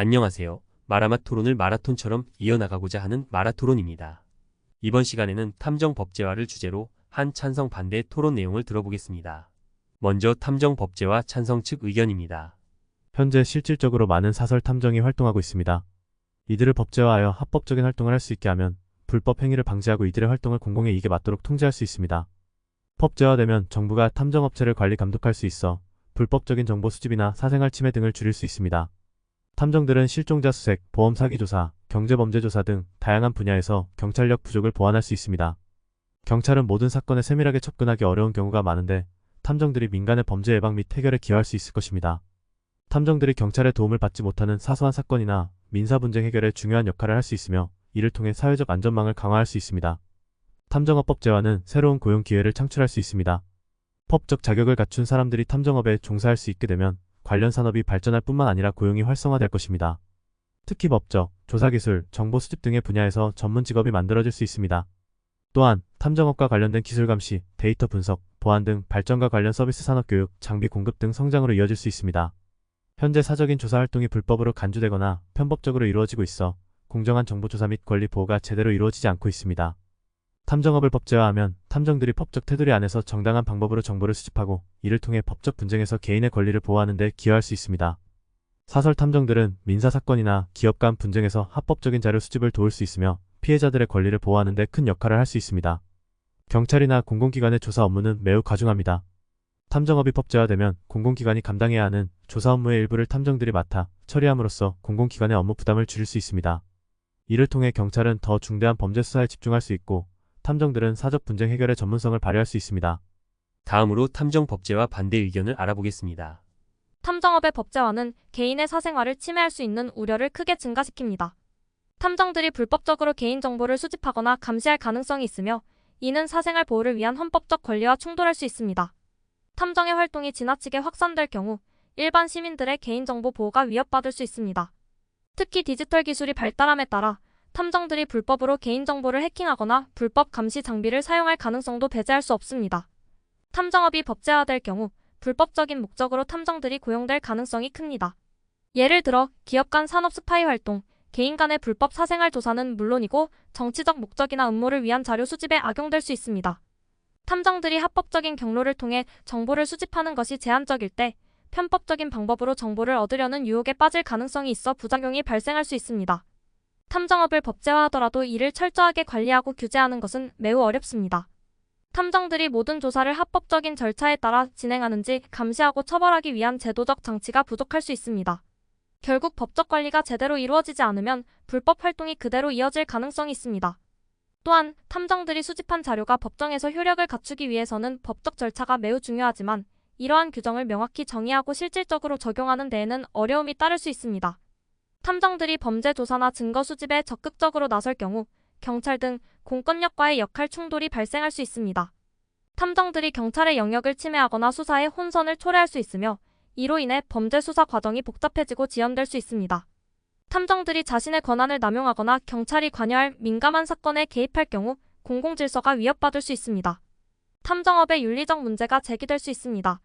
안녕하세요. 마라맛 토론을 마라톤처럼 이어나가고자 하는 마라토론입니다. 이번 시간에는 탐정법제화를 주제로 한 찬성 반대 토론 내용을 들어보겠습니다. 먼저 탐정법제화 찬성 측 의견입니다. 현재 실질적으로 많은 사설 탐정이 활동하고 있습니다. 이들을 법제화하여 합법적인 활동을 할 수 있게 하면 불법 행위를 방지하고 이들의 활동을 공공의 이익에 맞도록 통제할 수 있습니다. 법제화되면 정부가 탐정업체를 관리 감독할 수 있어 불법적인 정보 수집이나 사생활 침해 등을 줄일 수 있습니다. 탐정들은 실종자 수색, 보험 사기 조사, 경제범죄 조사 등 다양한 분야에서 경찰력 부족을 보완할 수 있습니다. 경찰은 모든 사건에 세밀하게 접근하기 어려운 경우가 많은데 탐정들이 민간의 범죄 예방 및 해결에 기여할 수 있을 것입니다. 탐정들이 경찰의 도움을 받지 못하는 사소한 사건이나 민사 분쟁 해결에 중요한 역할을 할 수 있으며 이를 통해 사회적 안전망을 강화할 수 있습니다. 탐정업법제화는 새로운 고용 기회를 창출할 수 있습니다. 법적 자격을 갖춘 사람들이 탐정업에 종사할 수 있게 되면 관련 산업이 발전할 뿐만 아니라 고용이 활성화될 것입니다. 특히 법적, 조사기술, 정보 수집 등의 분야에서 전문 직업이 만들어질 수 있습니다. 또한 탐정업과 관련된 기술 감시, 데이터 분석, 보안 등 발전과 관련 서비스 산업 교육, 장비 공급 등 성장으로 이어질 수 있습니다. 현재 사적인 조사 활동이 불법으로 간주되거나 편법적으로 이루어지고 있어 공정한 정보 조사 및 권리 보호가 제대로 이루어지지 않고 있습니다. 탐정업을 법제화하면 탐정들이 법적 테두리 안에서 정당한 방법으로 정보를 수집하고 이를 통해 법적 분쟁에서 개인의 권리를 보호하는 데 기여할 수 있습니다. 사설 탐정들은 민사사건이나 기업 간 분쟁에서 합법적인 자료 수집을 도울 수 있으며 피해자들의 권리를 보호하는 데 큰 역할을 할 수 있습니다. 경찰이나 공공기관의 조사 업무는 매우 과중합니다. 탐정업이 법제화되면 공공기관이 감당해야 하는 조사 업무의 일부를 탐정들이 맡아 처리함으로써 공공기관의 업무 부담을 줄일 수 있습니다. 이를 통해 경찰은 더 중대한 범죄 수사에 집중할 수 있고 탐정들은 사적 분쟁 해결의 전문성을 발휘할 수 있습니다. 다음으로 탐정법제화 반대 의견을 알아보겠습니다. 탐정업의 법제화는 개인의 사생활을 침해할 수 있는 우려를 크게 증가시킵니다. 탐정들이 불법적으로 개인정보를 수집하거나 감시할 가능성이 있으며 이는 사생활 보호를 위한 헌법적 권리와 충돌할 수 있습니다. 탐정의 활동이 지나치게 확산될 경우 일반 시민들의 개인정보 보호가 위협받을 수 있습니다. 특히 디지털 기술이 발달함에 따라 탐정들이 불법으로 개인정보를 해킹하거나 불법 감시 장비를 사용할 가능성도 배제할 수 없습니다. 탐정업이 법제화될 경우 불법적인 목적으로 탐정들이 고용될 가능성이 큽니다. 예를 들어 기업 간 산업 스파이 활동, 개인 간의 불법 사생활 조사는 물론이고 정치적 목적이나 음모를 위한 자료 수집에 악용될 수 있습니다. 탐정들이 합법적인 경로를 통해 정보를 수집하는 것이 제한적일 때 편법적인 방법으로 정보를 얻으려는 유혹에 빠질 가능성이 있어 부작용이 발생할 수 있습니다. 탐정업을 법제화하더라도 이를 철저하게 관리하고 규제하는 것은 매우 어렵습니다. 탐정들이 모든 조사를 합법적인 절차에 따라 진행하는지 감시하고 처벌하기 위한 제도적 장치가 부족할 수 있습니다. 결국 법적 관리가 제대로 이루어지지 않으면 불법 활동이 그대로 이어질 가능성이 있습니다. 또한 탐정들이 수집한 자료가 법정에서 효력을 갖추기 위해서는 법적 절차가 매우 중요하지만 이러한 규정을 명확히 정의하고 실질적으로 적용하는 데에는 어려움이 따를 수 있습니다. 탐정들이 범죄 조사나 증거 수집에 적극적으로 나설 경우 경찰 등 공권력과의 역할 충돌이 발생할 수 있습니다. 탐정들이 경찰의 영역을 침해하거나 수사에 혼선을 초래할 수 있으며 이로 인해 범죄 수사 과정이 복잡해지고 지연될 수 있습니다. 탐정들이 자신의 권한을 남용하거나 경찰이 관여할 민감한 사건에 개입할 경우 공공질서가 위협받을 수 있습니다. 탐정업의 윤리적 문제가 제기될 수 있습니다.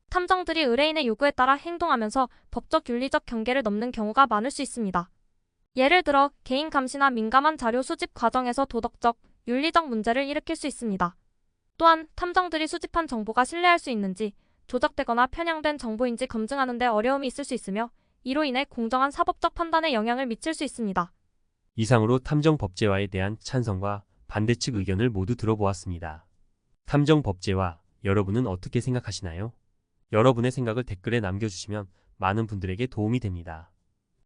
탐정들이 의뢰인의 요구에 따라 행동하면서 법적 윤리적 경계를 넘는 경우가 많을 수 있습니다. 예를 들어 개인 감시나 민감한 자료 수집 과정에서 도덕적, 윤리적 문제를 일으킬 수 있습니다. 또한 탐정들이 수집한 정보가 신뢰할 수 있는지, 조작되거나 편향된 정보인지 검증하는 데 어려움이 있을 수 있으며 이로 인해 공정한 사법적 판단에 영향을 미칠 수 있습니다. 이상으로 탐정법제화에 대한 찬성과 반대 측 의견을 모두 들어보았습니다. 탐정법제화, 여러분은 어떻게 생각하시나요? 여러분의 생각을 댓글에 남겨주시면 많은 분들에게 도움이 됩니다.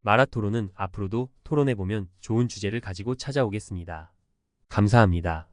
마라토론은 앞으로도 토론해보면 좋은 주제를 가지고 찾아오겠습니다. 감사합니다.